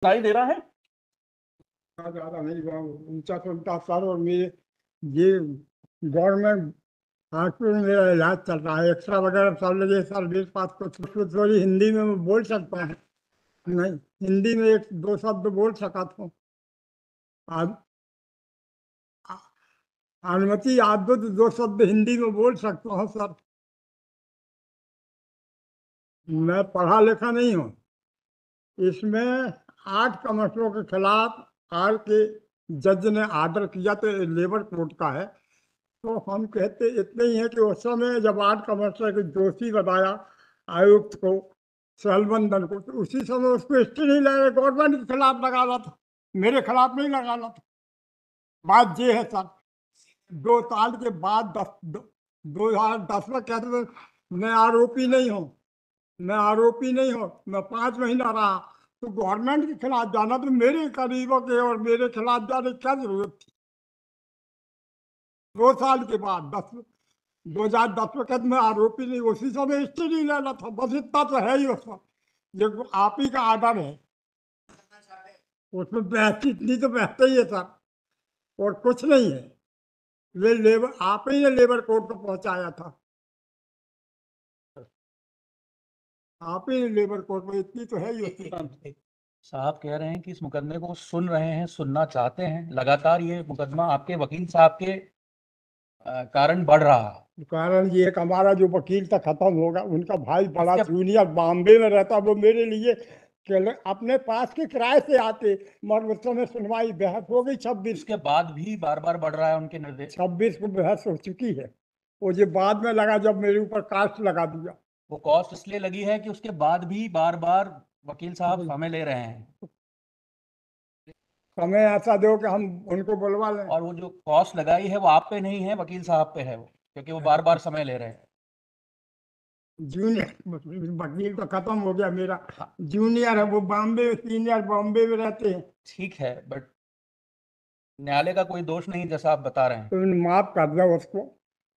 दिखाई दे रहा है। ज्यादा नहीं हुआ, ऊंचा चलता सर। और मेरे ये गवर्नमेंट हॉस्पिटल में मेरा इलाज चल रहा है, एक्सरा वगैरह सब लगे सर। मेरे पास कुछ थोड़ी हिंदी में मैं बोल सकता हूँ। नहीं, हिंदी में एक दो शब्द बोल सका था। आज अनुमति आप दो तो दो शब्द हिंदी में बोल सकता हूँ सर। मैं पढ़ा लिखा नहीं हूँ। इसमें 8 कमिश्नरों के खिलाफ हाल के जज ने आर्डर किया, तो लेबर कोर्ट का है। तो हम कहते इतने ही है कि उस समय जब 8 कमिश्नर को दोषी बताया आयुक्त को, सहलबंदन को, तो उसी समय उसको स्टे नहीं लगा, गवर्नमेंट के खिलाफ लगाना था, मेरे खिलाफ नहीं लगाना था। बात ये है सर, 2 साल के बाद 2010 में कहते थे मैं आरोपी नहीं हूँ, मैं आरोपी नहीं हूँ, मैं 5 महीना रहा। तो गवर्नमेंट के खिलाफ जाना, तो मेरे करीबों के और मेरे खिलाफ जाने की क्या जरूरत थी? 2 साल के बाद 2010 में कहते मैं आरोपी नहीं, उसी समय स्टे नहीं लेना था। बस इतना तो है ही उसमें, ये आप ही का आर्डर है, उसमें बहस इतनी तो बहते ही है सर, और कुछ नहीं है। वे लेबर, आप ही ने लेबर कोर्ट को पहुंचाया था, आप ही ने लेबर कोर्ट में, इतनी तो है ही उसमें। साहब कह रहे हैं कि इस मुकदमे को सुन रहे हैं, सुनना चाहते हैं। लगातार ये मुकदमा आपके वकील साहब के कारण बढ़ रहा है। कारण ये है कि हमारा जो वकील था खत्म होगा, उनका भाई बड़ा इसके जूनियर बॉम्बे में रहता, वो मेरे लिए अपने पास के किराए से आते, मगर उस समय सुनवाई बहस हो गई 26 इसके बाद भी बार बार बढ़ रहा है उनके निर्देश। 26 को बहस हो चुकी है। वो ये बाद में लगा जब मेरे ऊपर कास्ट लगा दिया। वो कॉस्ट इसलिए लगी है कि उसके बाद भी बार बार वकील साहब समय ले रहे हैं, हमें ऐसा दो कि हम उनको बुलवा लें। और वो जो कॉस्ट लगाई है वो आप पे नहीं है, वकील साहब पे है वो, क्योंकि वो बार बार समय ले रहे हैं। जूनियर वकील तो खत्म हो गया मेरा, जूनियर है वो बॉम्बे, सीनियर बॉम्बे में रहते हैं। ठीक है, बट न्यायालय का कोई दोष नहीं जैसा आप बता रहे हैं। तो माफ कर दो उसको,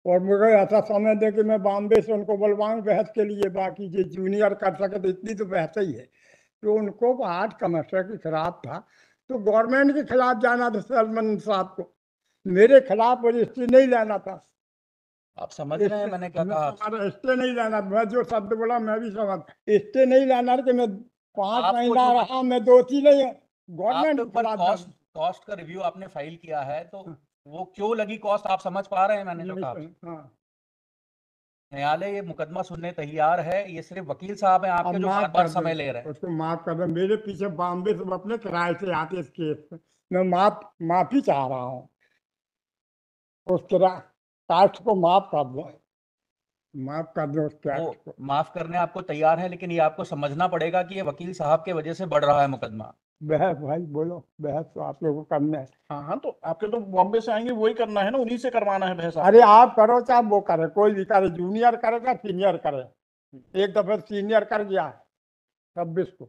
और मुझे ऐसा समय दे कि मैं बॉम्बे से उनको बुलवाऊं बहस के लिए। बाकी जो जूनियर कर सके तो इतनी तो बहस ही है। तो उनको 8 कमिश्नर के खिलाफ था, तो गवर्नमेंट के खिलाफ जाना था सलमान साहब को, मेरे खिलाफ रजिस्ट्री नहीं लेना था। आप समझ रहे हैं मैंने क्या कहा आपसे? हमारा स्टे नहीं लेना, मैं जो शब्द बोला मैं भी समझ, स्टे नहीं लेना कि मैं 5 आपको महीना जो रहा, मैं दोषी नहीं हूँ, गवर्नमेंट आपके के ऊपर खिलाफ कॉस्ट जाना। कॉस्ट का रिव्यू आपने फाइल किया है, तो वो क्यों लगी कॉस्ट आप समझ पा रहे हैं मैंने जो कहा आपसे? हाँ, न्यायालय ये मुकदमा सुनने तैयार है, ये सिर्फ वकील साहब हैं अब आपके जो बार माफ बार कर दो, समय ले रहे हैं। उसको माफ कर दो। मेरे पीछे बॉम्बे से अपने किराए से आते इस केस में, मैं माफी चाह रहा हूँ। उस कास्ट को माफ कर दो, माफ कर दो उस वो कास्ट को। माफ करने आपको तैयार है, लेकिन ये आपको समझना पड़ेगा कि ये वकील साहब के वजह से बढ़ रहा है मुकदमा। बहस भाई बोलो, बहस तो आप लोगों को करना है। हाँ हाँ, तो आपके तो बॉम्बे से आएंगे, वही करना है ना, उन्हीं से करवाना है बहस। अरे आप करो चाहे वो करे, कोई भी करे, जूनियर करेगा सीनियर करे। एक दफे सीनियर कर गया है 26 को,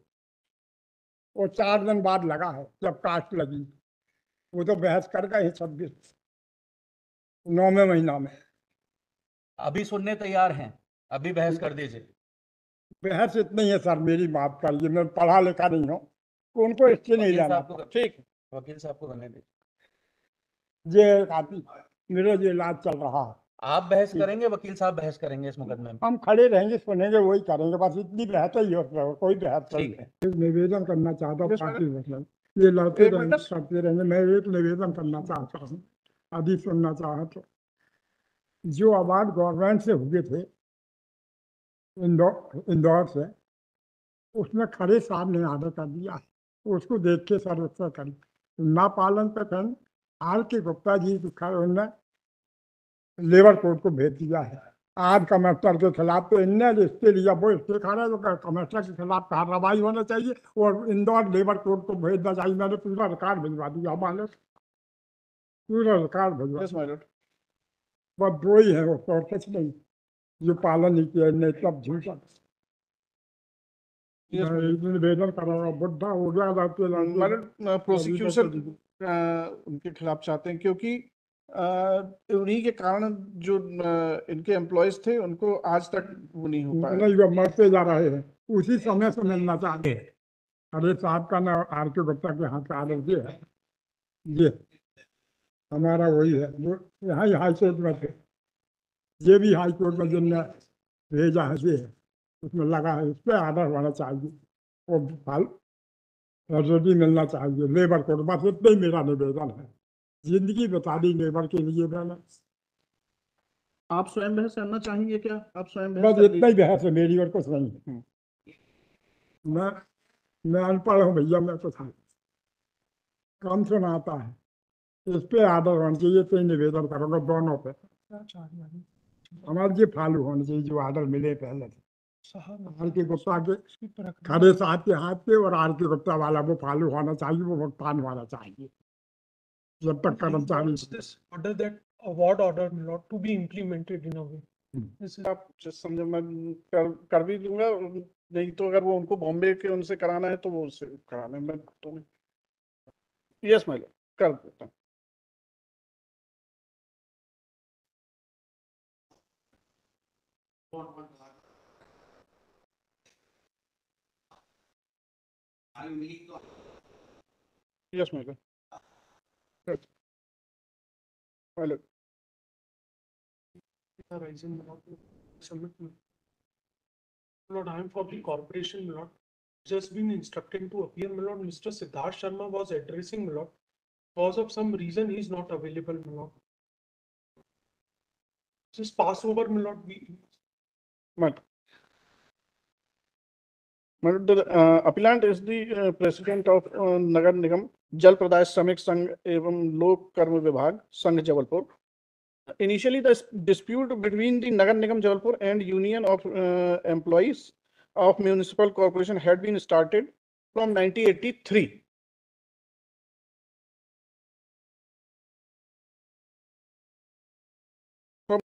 वो 4 दिन बाद लगा है जब कास्ट लगी। वो तो बहस कर गए 26 9वें महीना में। अभी सुनने तैयार हैं, अभी बहस कर दीजिए। बहस इतनी है सर, मेरी माफ करिए, मैं पढ़ा लिखा नहीं हूँ, तो उनको इससे नहीं वकील लेना साहब को था। ठीक। वकील साहब को करने दीजिए। ये काफी, मेरा ये इलाज चल रहा है। आप बहस करेंगे, वकील साहब बहस करेंगे इस मुकदमे में? हम खड़े रहेंगे, सुनेंगे, वही करेंगे, बस इतनी बहस ही है, कोई बहस नहीं ठीक है। है। एक निवेदन करना चाहता हूँ Yes, पार्टी मतलब, ये लड़ते एक रहेंगे मिनट। करते रहेंगे। मैं एक निवेदन करना चाहता हूँ, अभी सुनना चाहा तो। जो अवार्ड गवर्नमेंट से हुए थे इंदौर से, उसमें खड़े साहब ने आर्डर कर दिया है, उसको देख के सर उत्तर करी ना पालन पे फिर आर के गुप्ता जी उनने लेबर कोर्ट को भेज दिया है। आज कमिश्नर के खिलाफ तो इनने इसके लिया, वो इसके खा रहे, तो कमिश्नर के खिलाफ कार्रवाई होना चाहिए और इंदौर लेबर कोर्ट को भेजना चाहिए। मैंने पूरा रिकॉर्ड भिजवा दिया, हमारे पूरा रिकॉर्ड भिजवा यस माय दिया। लॉर्ड। बस दो ही है, वो और कुछ नहीं, जो पालन नहीं किया इनने, सब झूठा। Yes my Lord. निवेदन करा, बुढ़ा हो गया प्रोसिक्यूशन उनके खिलाफ चाहते हैं, क्योंकि उन्हीं के कारण जो इनके एम्प्लॉयज थे उनको आज तक वो नहीं हो पाया। नहीं, वो मरते जा रहे हैं, उसी समय से मिलना चाहते हैं। अरे साहब का ना आर.के. गुप्ता के हाथ का आदेश ये है, ये हमारा वही है, वो यहाँ ही हाई कोर्ट में थे, ये भी हाई कोर्ट में जिनने भेजा है ये है, उसमें लगा है, इस पर आर्डर होना चाहिए, वो फाल फैसिलिटी मिलना चाहिए लेबर कोर्ट, बस इतना ही मेरा निवेदन है। जिंदगी बता दी लेबर के लिए मैंने, आप स्वयं बहस करना चाहेंगे क्या? आप स्वयं बहस बस कर इतना ही लीजिए। बहस है मेरी और कुछ नहीं। मैं अनपढ़ हूँ भैया, मैं तो था कम सुनाता है, इस पे आर्डर होना चाहिए, तो निवेदन करूंगा दोनों पे। हमारे ये फॉलो होने चाहिए जो आर्डर मिले पहले आर.के. गुप्ता के खड़े साहब के हाथ पे, और आर.के. गुप्ता वाला वो फॉलो होना चाहिए, वो भुगतान होना चाहिए जब तक कर्मचारी। this order, that award order not to be implemented in a way. This is आप just समझो, मैं कर भी दूंगा, नहीं तो अगर वो उनको बॉम्बे के उनसे कराना है तो वो उससे कराना है, मैं तो नहीं। यस मैं कर देता हूँ। यस मैं hello rising summit. Lord, I am for the corporation, Lord. Just been instructed to appear, Lord. Mr. Siddharth Sharma was addressing, Lord. Because of some reason, he is not available, Lord. Just pass over, Lord. The appellant is the president of Nagar Nigam Jal Praday Shramik Sangh एवं लोक कर्म विभाग संघ Jabalpur. Initially, the dispute between the Nagar Nigam Jabalpur and Union of Employees of Municipal Corporation had been started from 1983.